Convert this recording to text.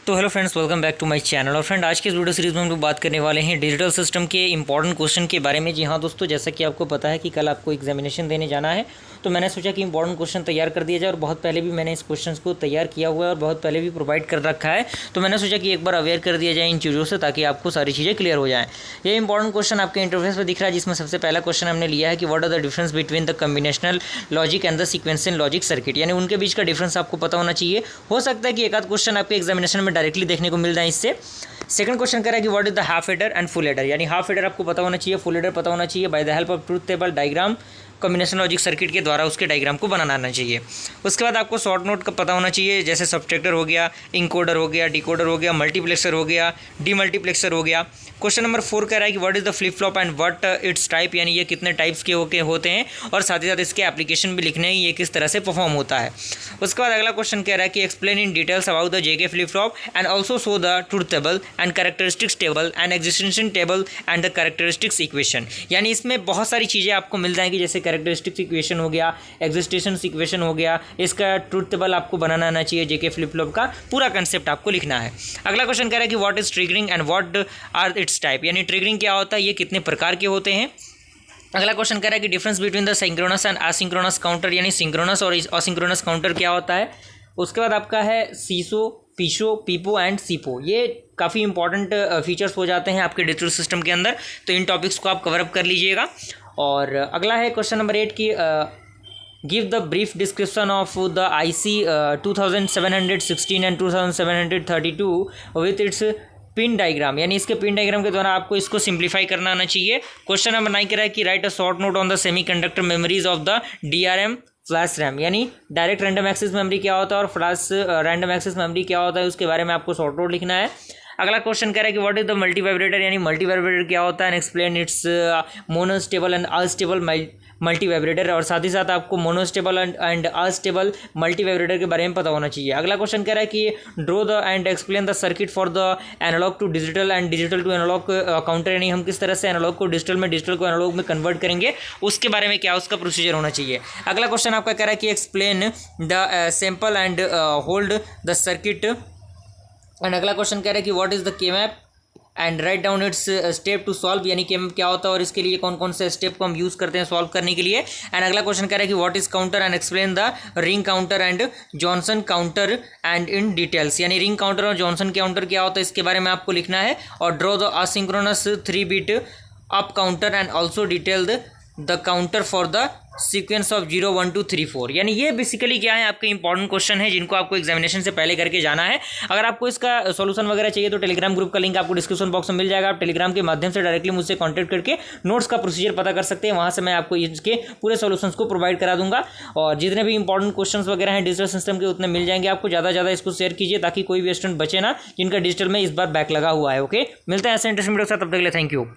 तो hello friends, welcome back to my channel. और friend, आज के इस वीडियो सीरीज में हम लोग बात करने वाले हैं डिजिटल सिस्टम के इंपॉर्टेंट क्वेश्चन के बारे में। जी हाँ दोस्तों, जैसा कि आपको पता है कि कल आपको एग्जामिनेशन देने जाना है, तो मैंने सोचा कि इंपॉर्टेंट क्वेश्चन तैयार कर दिया जाए। और बहुत पहले भी मैंने इस क्वेश्चन को तैयार किया हुआ है और बहुत पहले भी प्रोवाइड कर रखा है, तो मैंने सोचा कि एक बार अवेयर कर दिया जाए इन चीज़ों से, ताकि आपको सारी चीज़ें क्लियर हो जाएँ। ये इंपॉर्टेंट क्वेश्चन आपके इंटरफेस पर दिख रहा है, जिसमें सबसे पहला क्वेश्चन हमने लिया है कि what are the difference between the combinational logic and the sequential logic circuit, यानी उनके बीच का डिफरेंस आपको पता होना चाहिए। हो सकता है कि एक आध क्वेश्चन आपके एग्जामिनेशन में डायरेक्टली देखने को मिल जाए इससे। सेकंड क्वेश्चन कह रहा है कि what is the half adder and full adder, यानी हाफ एडर आपको पता होना चाहिए, फुल एडर पता होना चाहिए। By the help of truth table diagram combination logic circuit के द्वारा उसके डायग्राम को बनाना आना चाहिए। उसके बाद आपको शॉर्ट नोट का पता होना चाहिए, जैसे सबट्रैक्टर हो गया, इंकोडर हो गया, डिकोडर हो गया, मल्टीप्लेक्सर हो गया, डीमल्टीप्लेक्सर हो गया। क्वेश्चन नंबर 4 कह रहा है कि what is the flip flop and what it's type, यानी ये कितने टाइप्स के होते हैं, और साथ ही साथ इसके एप्लीकेशन भी लिखने हैं, ये किस तरह से परफॉर्म होता है। उसके बाद अगला क्वेश्चन कह रहा है कि explain in details about the J K flip flop and also show the truth table and characteristics table and excitation table and the characteristics equation, यानी इसमें बहुत सारी चीज़ें आपको मिल जाएंगी, जैसे कैरेक्टरिस्टिक्स इक्वेशन हो गया, एग्जिस्टेशन इक्वेशन हो गया, इसका ट्रूथ टेबल आपको बनाना आना चाहिए, जेके फ्लिप फ्लॉप का पूरा कंसेप्ट आपको लिखना है। अगला क्वेश्चन कह रहा है कि what is triggering and what are its type, यानी ट्रिगरिंग क्या होता है, ये कितने प्रकार के होते हैं। अगला क्वेश्चन कह रहा है कि difference between the synchronous and asynchronous counter, यानी सिंक्रोनस और असिंक्रोनस काउंटर क्या होता है। उसके बाद आपका है सीसो, पीशो, पीपो एंड सीपो, ये काफ़ी इंपॉर्टेंट फीचर्स हो जाते हैं आपके डिजिटल सिस्टम के अंदर, तो इन टॉपिक्स को आप कवर अप कर लीजिएगा। और अगला है क्वेश्चन नंबर 8 की give the brief description of the IC 2716 and 2732 with its pin diagram, यानी इसके पिन डायग्राम के द्वारा आपको इसको सिंप्लीफाई करना आना चाहिए। क्वेश्चन नंबर 9 कह रहा है कि right a short note on the semiconductor memories of the DRM flash RAM, यानी डायरेक्ट रैंडम एक्सेस मेमोरी क्या होता है और फ्लैश रैंडम एक्सेस मेमोरी क्या होता है, उसके बारे में आपको शॉर्ट नोट लिखना है। अगला क्वेश्चन कह रहा है कि what is the multi vibrator, यानी मल्टी वाइब्रेटर क्या होता है, and explain it's monostable and unstable multi vibrator, और साथ ही साथ आपको monostable and unstable multi vibrator के बारे में पता होना चाहिए। अगला क्वेश्चन कह रहा है कि draw the and explain the circuit for the analog to digital and digital to analog counter, यानी हम किस तरह से एनालॉग को डिजिटल में, डिजिटल को एनालॉग में कन्वर्ट करेंगे, उसके बारे में क्या उसका प्रोसीजर होना चाहिए। अगला क्वेश्चन आपका कह रहा है कि explain the sample and hold the circuit, and अगला क्वेश्चन कह रहा है कि what is the K map and write down its step to solve, यानी के मैप क्या होता है और इसके लिए कौन कौन से स्टेप को हम यूज़ करते हैं सॉल्व करने के लिए। एंड अगला क्वेश्चन कह रहा है कि what is counter and explain the ring counter and Johnson counter and in details, यानी रिंग काउंटर और जॉनसन काउंटर क्या होता है, इसके बारे में आपको लिखना है। और draw the asynchronous 3-bit up counter and also detail the counter for the sequence of 0 1 2 3 4, यानी ये बेसिकली क्या है, आपके इंपॉर्टेंट क्वेश्चन है जिनको आपको एग्जामिनेशन से पहले करके जाना है। अगर आपको इसका सॉल्यूशन वगैरह चाहिए तो टेलीग्राम ग्रुप का लिंक आपको डिस्क्रिप्शन बॉक्स में मिल जाएगा, आप टेलीग्राम के माध्यम से डायरेक्टली मुझसे कॉन्टैक्ट करके नोट्स का प्रोसीजर पता कर सकते हैं, वहाँ से मैं आपको इसके पूरे सॉल्यूशंस को प्रोवाइड करा दूंगा। और जितने भी इंपॉर्टेंट क्वेश्चन वगैरह हैं डिजिटल सिस्टम के उतने मिल जाएंगे आपको। ज़्यादा ज़्यादा इसको शेयर कीजिए ताकि कोई भी स्टूडेंट बचे ना जिनका डिजिटल में इस बार बैक लगा हुआ है। ओके, मिलते हैं ऐसे इंटरेस्टिंग वीडियो के साथ, तब तक के लिए थैंक यू।